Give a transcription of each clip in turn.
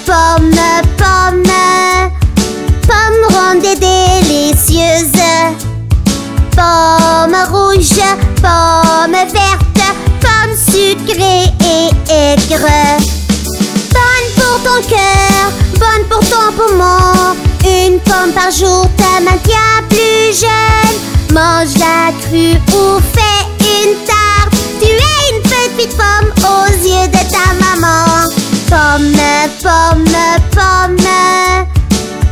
pomme, pomme, pomme ronde et délicieuse. Pomme rouge, pomme verte, pomme sucrée et aigre. Bonne pour ton cœur, bonne pour ton poumon. Une pomme par jour te maintient plus jeune. Mange-la crue ou fais une tarte. Tu es une petite pomme aux yeux de ta maman. Pomme, pomme, pomme,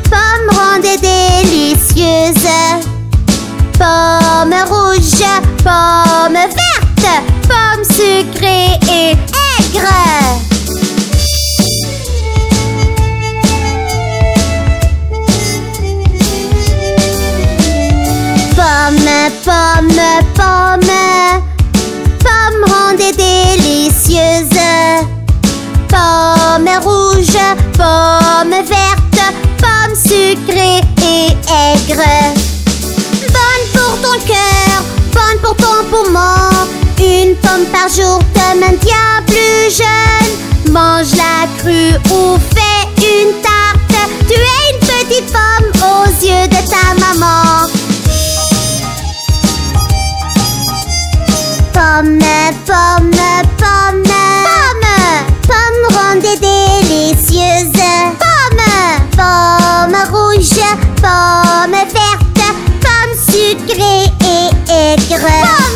pomme ronde et délicieuse. Pomme rouge, pomme verte, pomme sucrée et aigre. Pomme, pomme, pomme, pomme ronde et délicieuse. Pomme rouge, pomme verte, pomme sucrée et aigre. Bonne pour ton cœur, bonne pour ton poumon. Une pomme par jour te maintient plus jeune. Mange-la crue ou fais une tarte. Tu es une petite pomme aux yeux de ta maman. Pomme, pomme, pomme, pomme, pomme ronde et délicieuse. Pomme, pomme rouge, pomme verte, pomme sucrée et aigre. Pomme.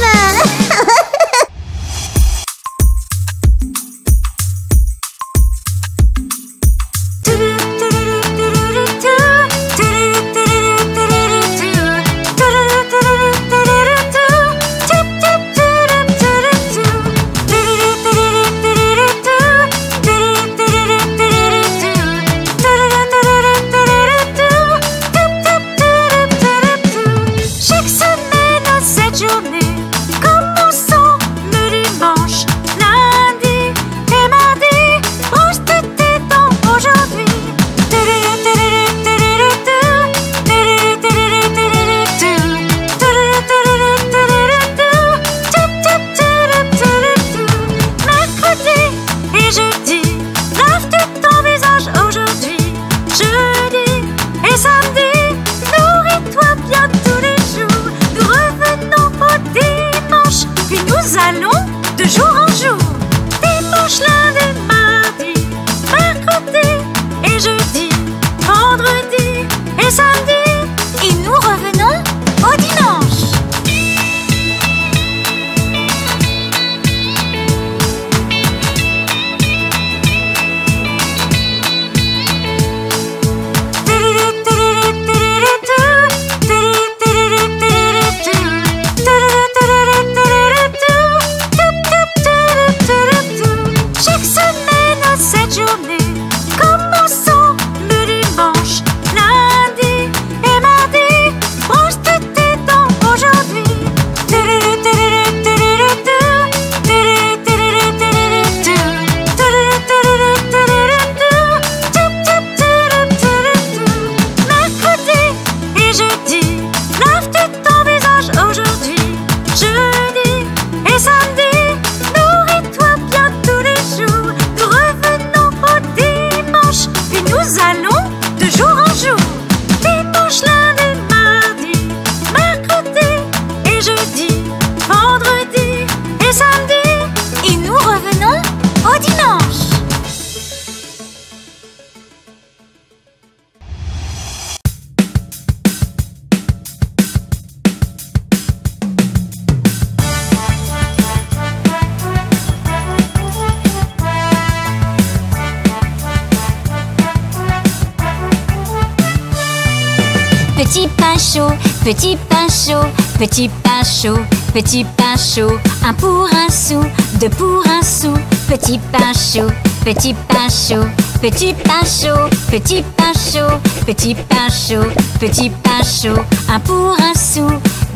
Petit pain chaud, petit pain chaud, petit pain chaud, petit pain chaud. Un pour un sou, deux pour un sou. Petit pain chaud, petit pain chaud, petit pain chaud, petit pain chaud, petit pain chaud, petit pain chaud. Un pour un sou,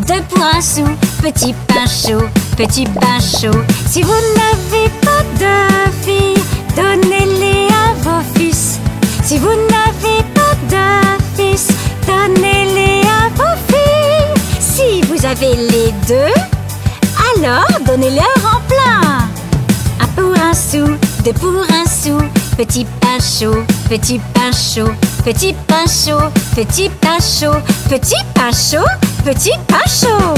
deux pour un sou. Petit pain chaud, petit pain chaud. Si vous n'avez pas de filles, donnez-les à vos fils. Si vous n'avez pas de fils, donnez-les à vos filles. Si vous avez les deux, alors donnez-leur en plein. Un pour un sou, deux pour un sou. petit pain chaud, petit pain chaud, petit pain chaud, petit pain chaud, petit pain chaud, petit pain chaud.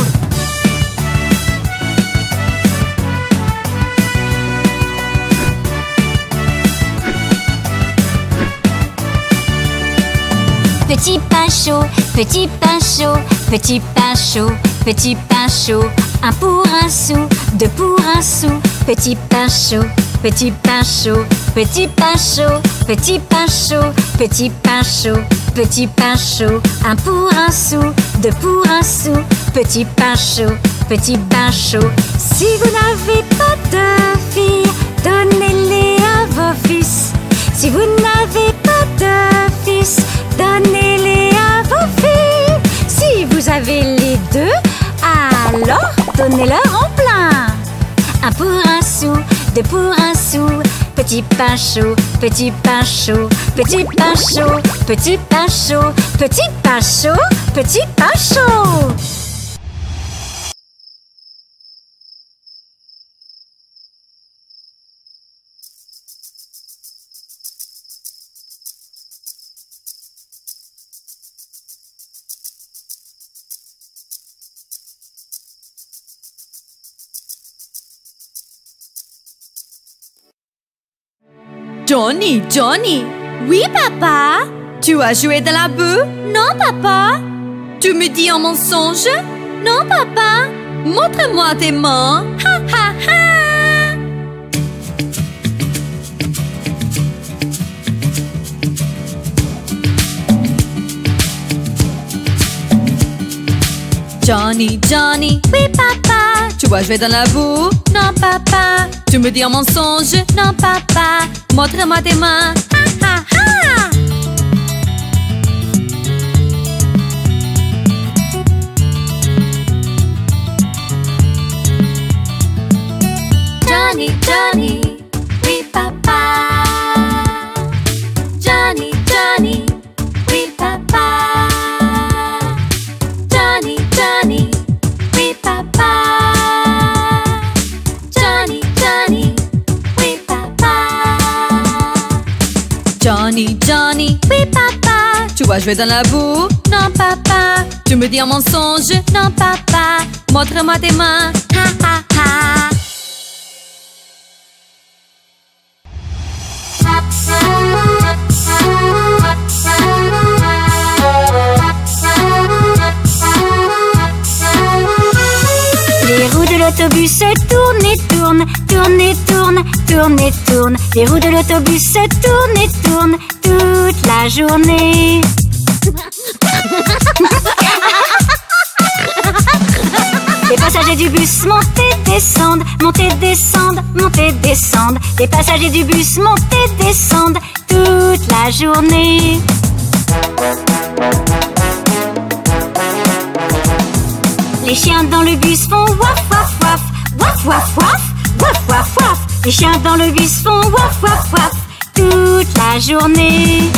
Petit pain chaud, petit pain chaud, petit pain chaud, petit pain chaud. Un pour un sou, deux pour un sou. Petit pain chaud, petit pain chaud, petit pain chaud, petit pain chaud, petit pain chaud, petit pain chaud. Un pour un sou, deux pour un sou. Petit pain chaud, petit pain chaud. Si vous n'avez pas de filles, donnez-les à vos fils. Si vous n'avez pas de fils, donnez-les à vos filles. Si vous avez les deux, alors donnez-leur en plein. Un pour un sou, deux pour un sou. Petit pain chaud, petit pain chaud, petit pain chaud, petit pain chaud, petit pain chaud, petit pain chaud. Johnny, Johnny! Oui, papa? Tu as joué dans la boue? Non, papa? Tu me dis un mensonge? Non, papa? Montre-moi tes mains! Ha, ha, ha! Johnny, Johnny! Oui, papa? Tu as joué dans la boue? Non, papa? Tu me dis un mensonge? Non, papa? Montre-moi tes mains! Ha, ha, ha! Johnny, Johnny, oui, papa. Johnny, Johnny, oui, papa. Johnny, Johnny, oui, papa. Johnny, Johnny, oui, papa. Johnny, Johnny! Oui, papa. Tu as joué dans la boue? Non, papa. Tu me dis un mensonge? Non, papa. Montre-moi tes mains! Ha, ha, ha. Les roues de l'autobus tournent et tournent, tournent et tournent, tournent et tournent. Les roues de l'autobus tournent et tournent toute la journée. Les passagers du bus montent et descendent, montent et descendent, montent et descendent. Les passagers du bus montent et descendent toute la journée. Les chiens dans le bus font waf waf waf, waf waf waf, waf waf waf. Les chiens dans le bus font waf waf waf toute la journée.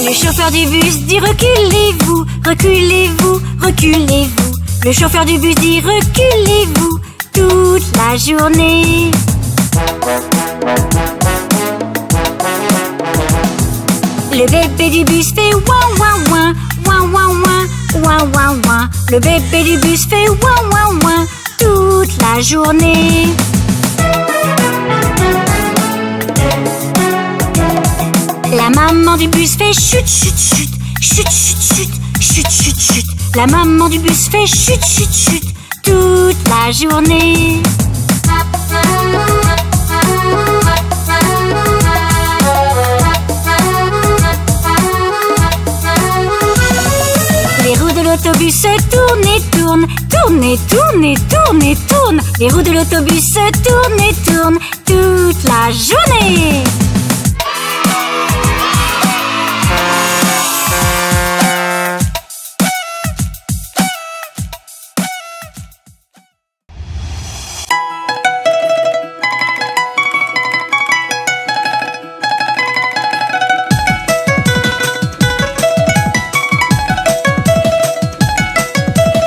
Le chauffeur du bus dit reculez-vous, reculez-vous, reculez-vous. Le chauffeur du bus dit reculez-vous toute la journée. Le bébé du bus fait ouin ouin ouin, ouin ouin ouin, ouin ouin ouin. Le bébé du bus fait ouin ouin ouin toute la journée. La maman du bus fait chut chut chut, chut chut chut, chut chut chut. La maman du bus fait chut chut chut toute la journée. Les roues de l'autobus tournent et tournent, tournent et tournent et tournent et tournent. Les roues de l'autobus tournent et tournent toute la journée.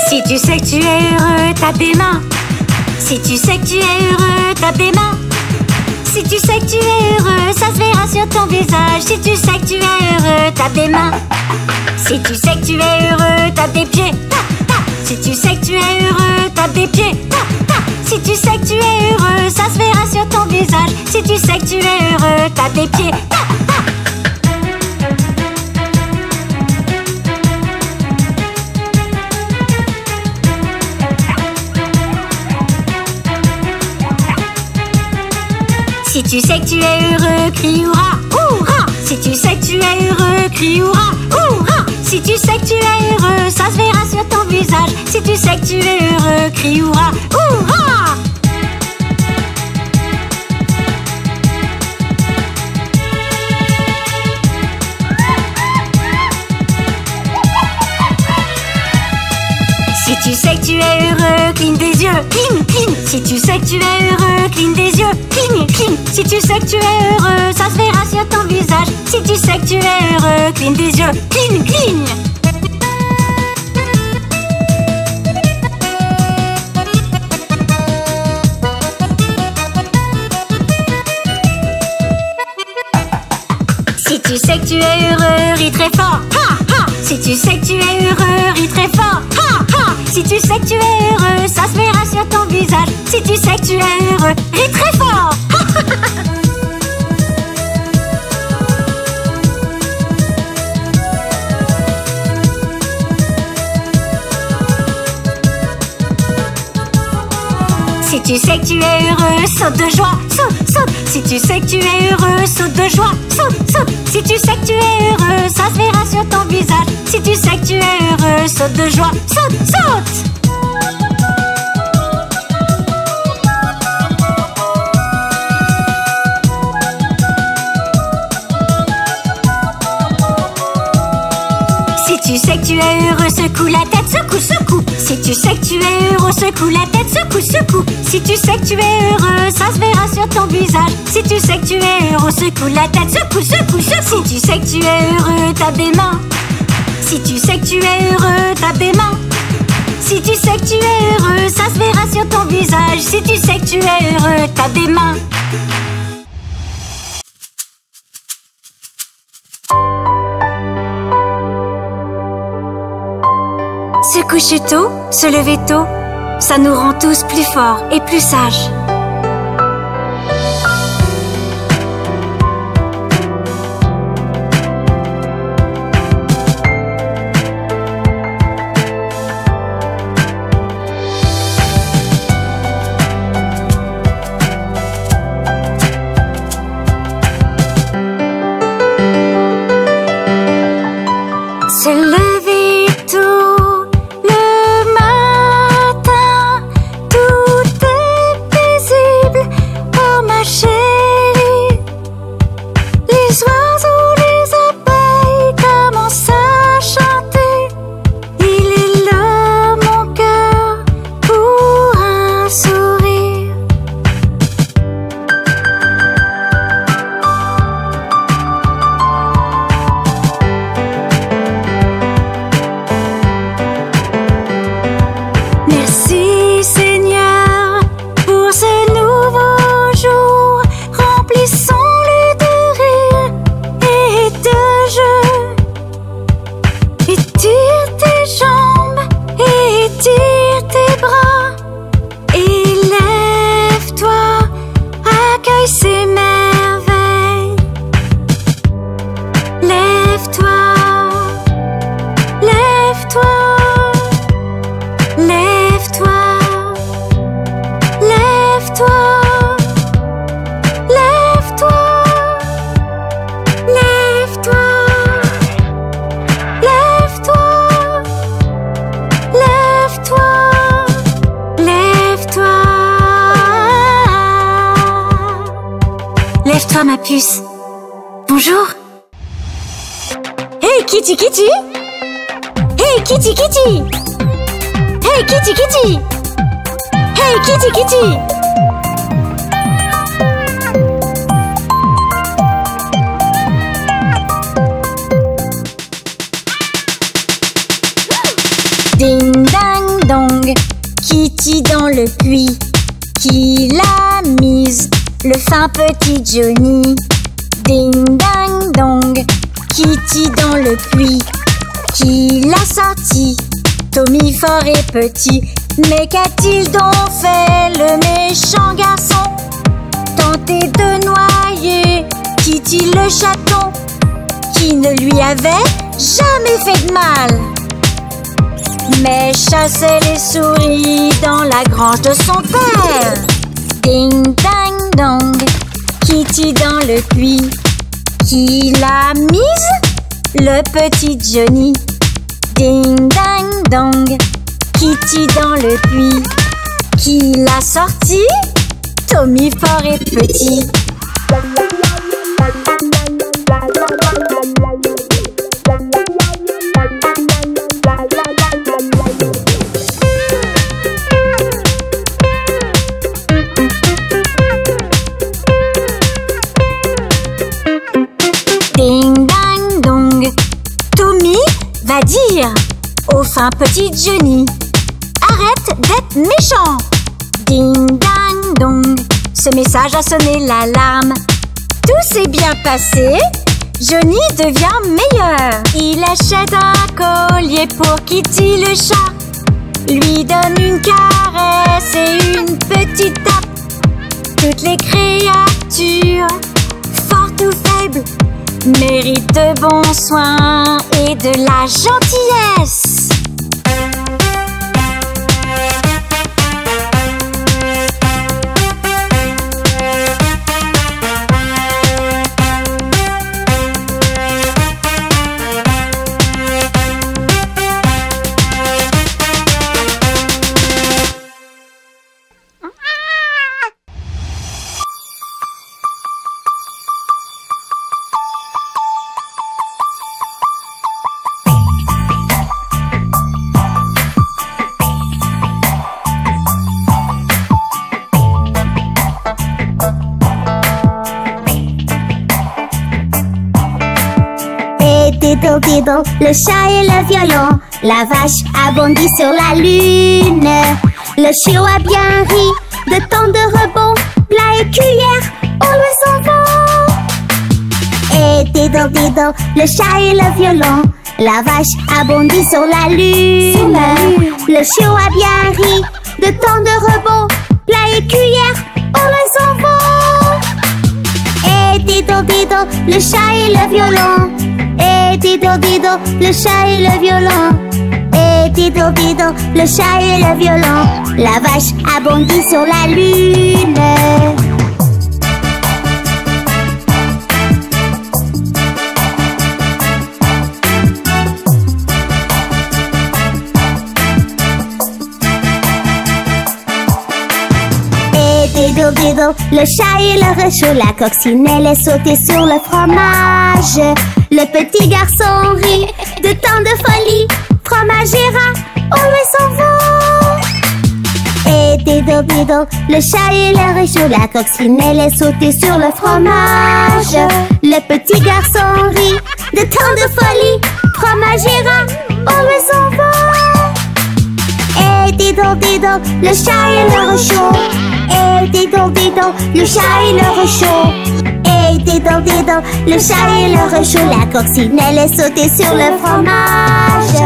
Si tu sais que tu es heureux, tape des mains. Si tu sais que tu es heureux, tape des mains. Si tu sais que tu es heureux, ça se verra sur ton visage. Si tu sais que tu es heureux, tape des mains. Si tu sais que tu es heureux, tape des pieds. Si tu sais que tu es heureux, tape des pieds. Si tu sais que tu es heureux, ça se verra sur ton visage. Si tu sais que tu es heureux, tape des pieds. Si tu sais que tu es heureux, crie hurrah, hurrah. Si tu sais que tu es heureux, crie hurrah, hurrah. Si tu sais que tu es heureux, ça se verra sur ton visage. Si tu sais que tu es heureux, crie hurrah, hurrah. Si tu sais que tu es heureux, cligne des yeux, cligne, cligne. Si tu sais que tu es heureux, cligne des yeux, cligne, cligne. Si tu sais que tu es heureux, ça se verra sur ton visage. Si tu sais que tu es heureux, cligne des yeux, cligne, cligne. Si tu sais que tu es heureux, ris très fort, ha, ha. Si tu sais que tu es heureux, ris très fort, ha, ha. Si tu sais que tu es heureux, ça se verra sur ton visage. Si tu sais que tu es heureux, ris très fort. Si tu sais que tu es heureux, saute de joie, saute, saute. Si tu sais que tu es heureux, saute de joie, saute, saute. Si tu sais que tu es heureux, ça se verra sur ton visage. Si tu sais que tu es heureux, saute de joie, saute, saute. Si tu sais que tu es heureux, secoue la tête, secoue, secoue. Si tu sais que tu es heureux, secoue la tête, secoue, secoue. Si tu sais que tu es heureux, ça se verra sur ton visage. Si tu sais que tu es heureux, secoue la tête, secoue, secoue, secoue. Si tu sais que tu es heureux, tape des mains. Si tu sais que tu es heureux, tape des mains. Si tu sais que tu es heureux, ça se verra sur ton visage. Si tu sais que tu es heureux, tape des mains. Se coucher tôt, se lever tôt, ça nous rend tous plus forts et plus sages. Se lever tôt le matin, tout est paisible, oh ma chérie. Les oiseaux, les abeilles commencent à chanter. Il est là mon cœur pour un sourire. Merci Seigneur pour ce nouveau jour, remplissons-le de rire et de jeu. Étire tes jambes, étire tes bras, élève-toi, accueille ces merveilles. Lève-toi, lève-toi. Lève-toi, lève-toi, lève-toi, lève-toi, lève-toi, lève-toi, lève-toi. Lève-toi ma puce. Bonjour. Hey Kitty Kitty. Hey Kitty Kitty. Hey Kitty Kitty! Hey Kitty Kitty! Ding dang dong, Kitty dans le puits. Qui l'a mise? Le fin petit Johnny. Ding dang dong, Kitty dans le puits. Qui l'a sorti? Tommy fort et petit. Mais qu'a-t-il donc fait, le méchant garçon? Tenté de noyer Kitty le chaton, qui ne lui avait jamais fait de mal, mais chassait les souris dans la grange de son père. Ding dang dong, Kitty dans le puits. Qui l'a mise? Le petit Johnny. Ding dang dong, Kitty dans le puits. Qui l'a sorti? Tommy fort et petit. Ding dang dong, Tommy va dire au fin petit Johnny: arrête d'être méchant. Ding dang dong, ce message a sonné l'alarme. Tout s'est bien passé, Johnny devient meilleur. Il achète un collier pour Kitty le chat, lui donne une caresse et une petite tape. Toutes les créatures, fortes ou faibles, méritent de bons soins et de la gentillesse. Diddle diddle, le chat et le violon. La vache a bondi sur la lune. Le chiot a bien ri de tant de rebonds. Plat et cuillère, on lui s'en va. Et diddle diddle, le chat et le violon. La vache a bondi sur la lune. Le chiot a bien ri de tant de rebonds. Plat et cuillère, on lui s'en va. Et diddle diddle, le chat et le violon. Et diddle diddle, le chat et le violon. Et diddle diddle, le chat et le violon. La vache a bondi sur la lune. Et diddle diddle, le chat et le réchaud. La coccinelle est sautée sur le fromage. Le petit garçon rit de tant de folie. Fromage et rat, on lui s'en va. Et diddle diddle, le chat et le réchaud. La coccinelle est sautée sur le fromage. Le petit garçon rit de tant de folie. Fromage et rat, on lui s'en va. Et diddle diddle, le chat et le réchaud. Et diddle diddle, le chat et le réchaud. Et diddle diddle, le chat et le réchaud. La coccinelle est sautée sur le fromage.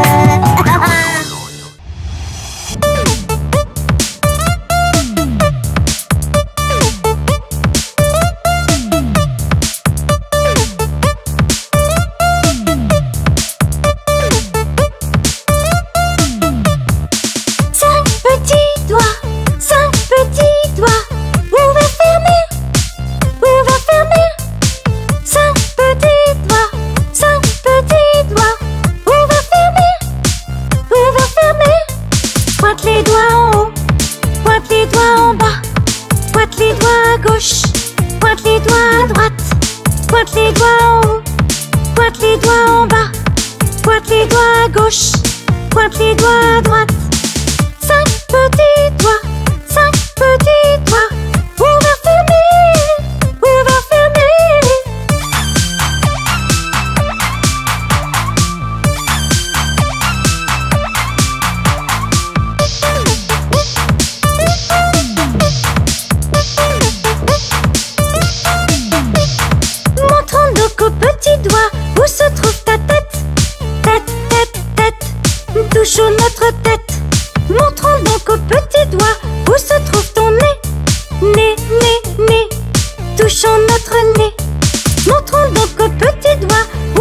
Pointe les doigts à droite. 5 petits doigts, 5 petits doigts. Ouvert, fermé, ouvert, fermé.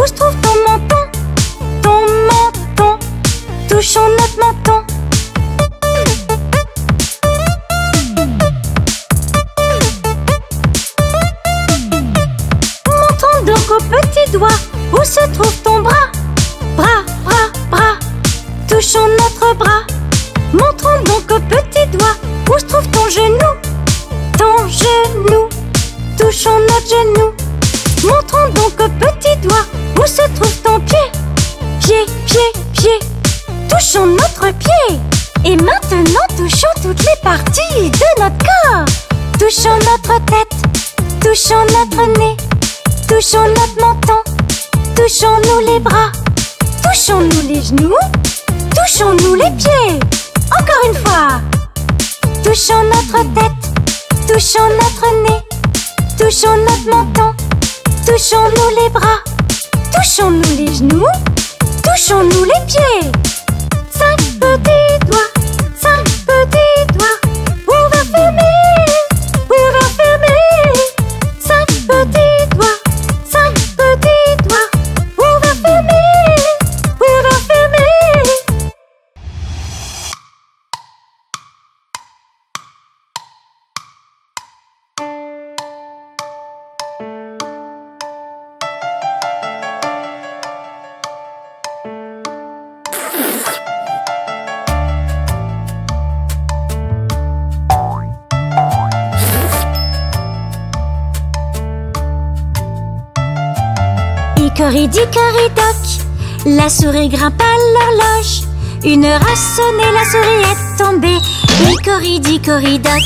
Où se trouve ton menton? Ton menton. Touchons notre menton. Montrons donc au petit doigt. Où se trouve ton bras? Bras, bras, bras. Touchons notre bras. Montrons donc au petit doigt. Où se trouve ton genou? Ton genou. Touchons notre genou. Montrons donc au petit doigt. Où se trouve ton pied? Pied, pied, pied. Touchons notre pied. Et maintenant touchons toutes les parties de notre corps. Touchons notre tête. Touchons notre nez. Touchons notre menton. Touchons-nous les bras. Touchons-nous les genoux. Touchons-nous les pieds. Encore une fois. Touchons notre tête. Touchons notre nez. Touchons notre menton. Touchons-nous les bras. Touchons-nous les genoux. Touchons-nous les pieds. 5 petits doigts. 5 petits doigts. Ouvert, fermé. Ouvert, fermé. 5 petits doigts. 5 petits doigts. Ouvert, fermé. Ouvert, fermé. Hickory-dickory-dock, la souris grimpe à l'horloge. Une heure a sonné, la souris est tombée. Hickory-dickory-dock.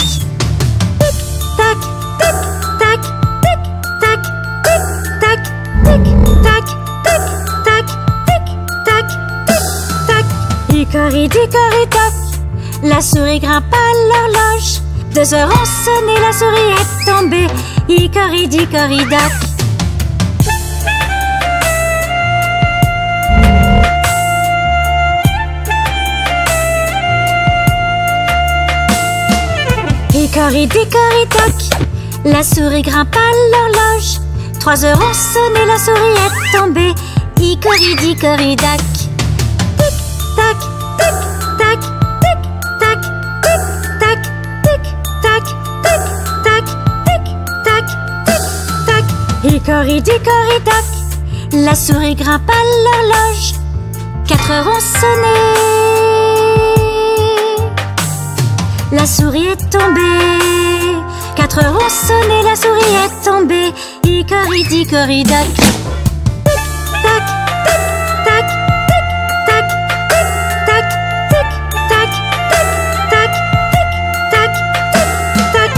Tic-tac, tic-tac, tic-tac, tic-tac, tic-tac, tic-tac, tic-tac, tic-tac. Hickory-dickory-dock, la souris grimpe à l'horloge. 2 heures ont sonné, la souris est tombée. Hickory-dickory-dock. Hickory-dickory-dock, la souris grimpe à l'horloge. 3 heures ont sonné, la souris est tombée. Hickory-dickory-dock. Tic-tac, tic-tac, tic-tac, tic-tac, tic-tac, tic-tac, tic-tac, tic-tac. Hickory-dickory-dock, la souris grimpe à l'horloge. 4 heures ont sonné, la souris est tombée. 4 heures ont sonné, la souris est tombée. Hickory-dickory-dock. Tic-tac, tic-tac, tic-tac, tic-tac, tic-tac, tic-tac, tic-tac, tic-tac.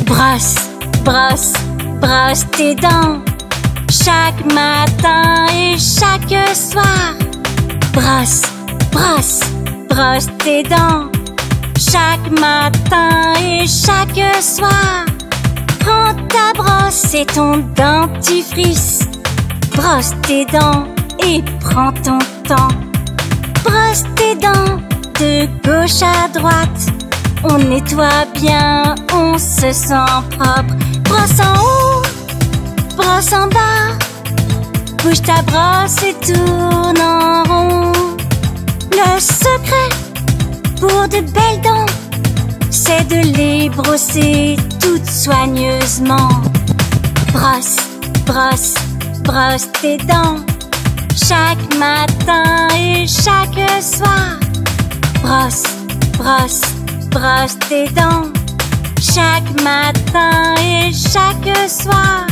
Brosse, brosse, brosse tes dents. Chaque matin et chaque soir. Brosse, brosse, brosse tes dents. Chaque matin et chaque soir. Prends ta brosse et ton dentifrice. Brosse tes dents et prends ton temps. Brosse tes dents de gauche à droite. On nettoie bien, on se sent propre. Brosse en haut, brosse en bas. Bouge ta brosse et tourne en rond. Le secret pour de belles dents, c'est de les brosser toutes soigneusement. Brosse, brosse, brosse tes dents. Chaque matin et chaque soir. Brosse, brosse, brosse tes dents. Chaque matin et chaque soir.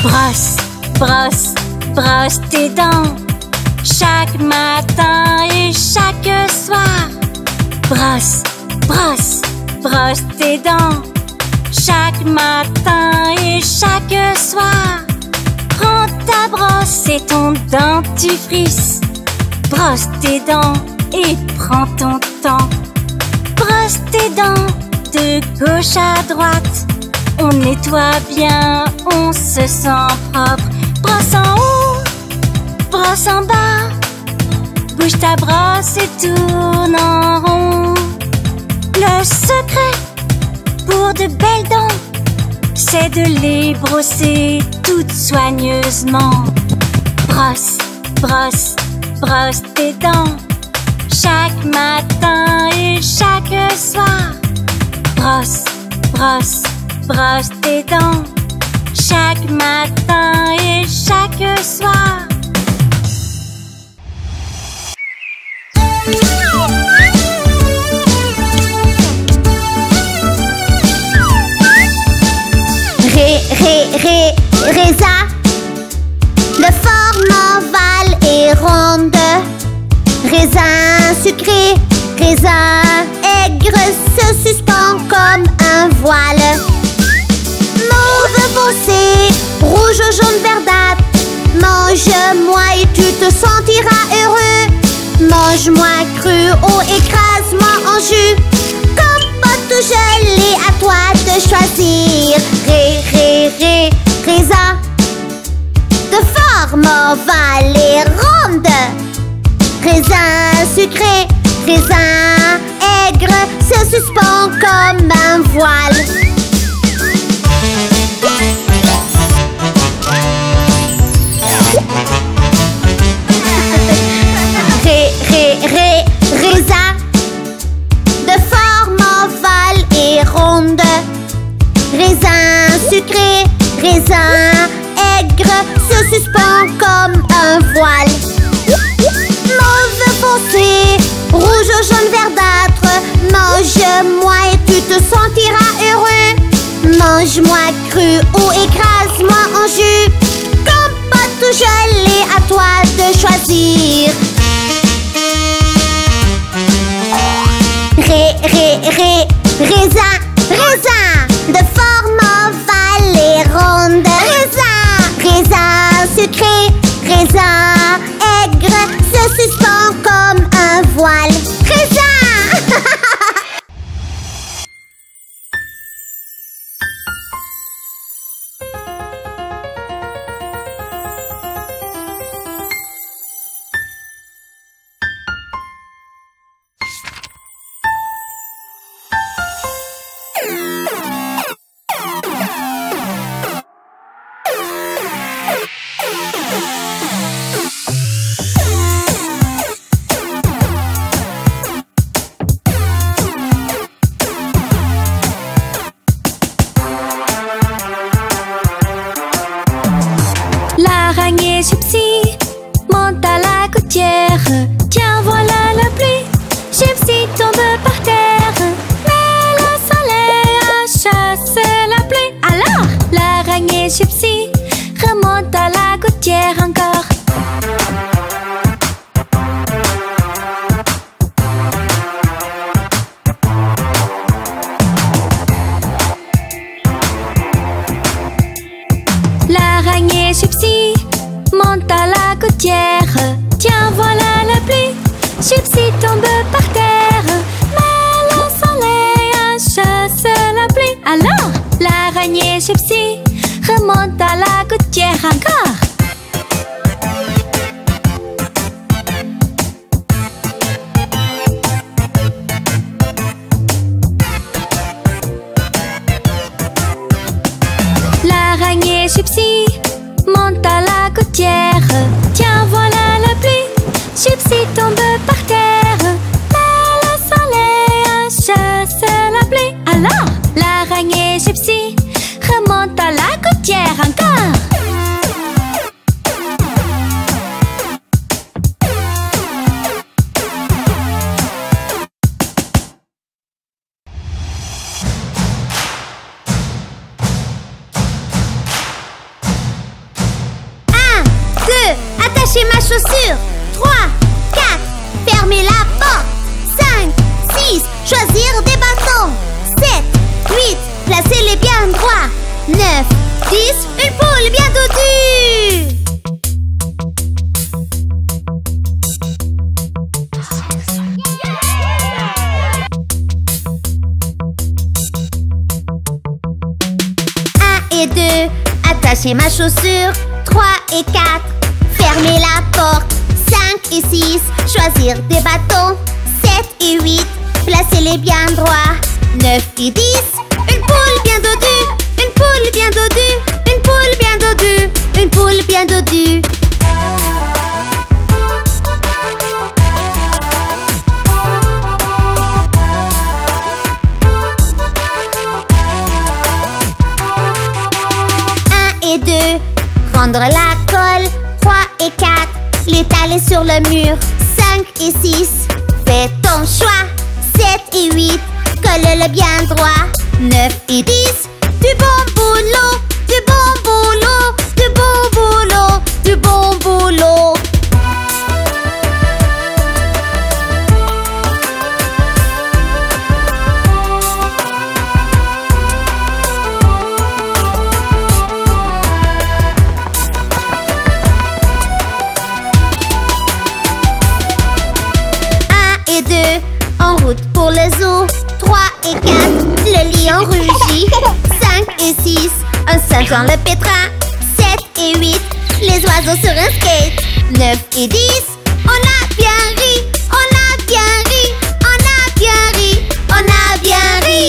Brosse, brosse, brosse tes dents. chaque matin et chaque soir. Brosse, brosse, brosse tes dents, chaque matin et chaque soir. Prends ta brosse et ton dentifrice, brosse tes dents et prends ton temps. Brosse tes dents de gauche à droite, on nettoie bien, on se sent propre. Brosse en haut, brosse en bas, bouge ta brosse et tourne en rond. Le secret pour de belles dents, c'est de les brosser toutes soigneusement. Brosse, brosse, brosse tes dents, chaque matin et chaque soir. Brosse, brosse, brosse tes dents, chaque matin et chaque soir. Raisin de forme ovale et ronde. Raisin sucré, raisin aigre se suspend comme un voile. Mauve foncé, rouge, jaune, verdâtre. Mange-moi et tu te sentiras heureux. Mange-moi cru ou écrase-moi en jus. Compote ou gelé, à toi de choisir. Raisin de forme ovale et ronde. Raisin sucré, raisin aigre se suspend comme un voile. Raisin de forme ovale et ronde. Raisin sucré, raisin aigre se suspend comme un voile. Mauve foncé, rouge, jaune, verdâtre. Mange-moi et tu te sentiras heureux. Mange-moi cru ou écrase-moi en jus. Compote ou gelé, à toi de choisir. Raisin de forme ovale et ronde. Raisin sucré, raisin aigre se suspend comme un voile. Raisin. L'araignée Gypsy monte à la gouttière. Tiens, voilà la pluie. Gypsy tombe par terre, mais le soleil a chassé la pluie. Alors, l'araignée Gypsy remonte à la gouttière encore. L'araignée Gypsy monte à la gouttière. Tiens, voilà la pluie. Gypsy tombe par terre, mais le soleil a chassé la pluie. Alors, l'araignée Gypsy remonte à la gouttière encore. L'araignée Gypsy monte à la gouttière. Tiens, voilà la pluie. Gypsy tombe par terre, mais le soleil a chassé la pluie. Alors, l'araignée Gypsy remonte à la gouttière encore. Attachez ma chaussure. 3, 4, fermer la porte. 5, 6, choisir des bâtons. 7, 8, placez-les bien droits. 9, 10, une poule bien dodue. Et 2, attachez ma chaussure. 3 et 4, fermez la porte. 5 et 6, choisir des bâtons. 7 et 8, placez-les bien droits. 9 et 10, une poule bien dodue. Une poule bien dodue. Une poule bien dodue. Une poule bien dodue. Et 2, prendre la colle. 3 et 4, l'étaler sur le mur. 5 et 6, fais ton choix. 7 et 8, colle-le bien droit. 9 et 10, du bon boulot. Du bon boulot. Du bon boulot. Du bon boulot. En route pour le zoo. 3 et 4, le lion rugit. 5 et 6, un singe dans le pétrin. 7 et 8, les oiseaux sur un skate. 9 et 10, on a bien ri. On a bien ri. On a bien ri. On a bien ri.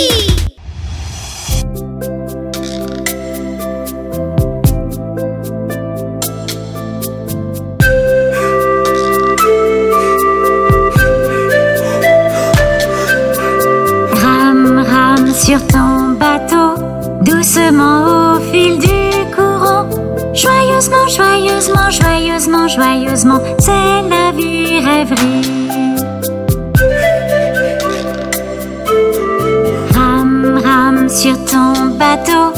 Sur ton bateau, doucement au fil du courant. Joyeusement, joyeusement, joyeusement, joyeusement, c'est la vie rêverie. Rame, rame sur ton bateau,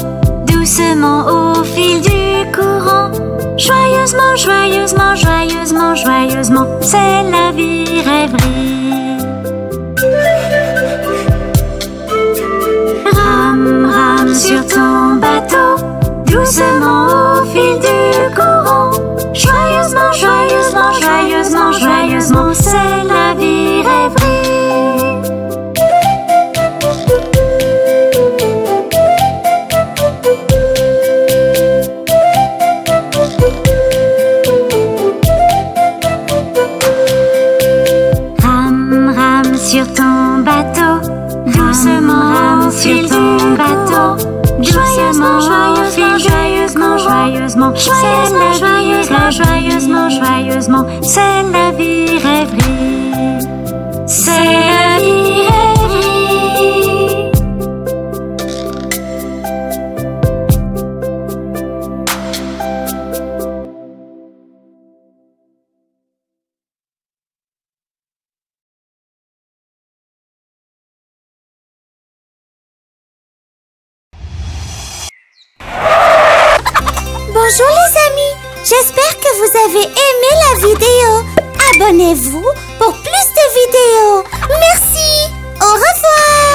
doucement au fil du courant. Joyeusement, joyeusement, joyeusement, joyeusement, c'est la vie rêverie. Sur ton bateau, doucement au fil du courant. Joyeusement, joyeusement, joyeusement, joyeusement, c'est la vie rêverie. Rame, rame sur ton bateau, doucement au fil du bateau. Joyeusement, joyeusement, joyeusement, joyeusement, c'est la vie rêverie. Joyeusement, joyeusement, c'est la vie rêverie. C'est la vie rêverie. Bonjour les amis, j'espère que vous avez aimé la vidéo. Abonnez-vous pour plus de vidéos. Merci, au revoir.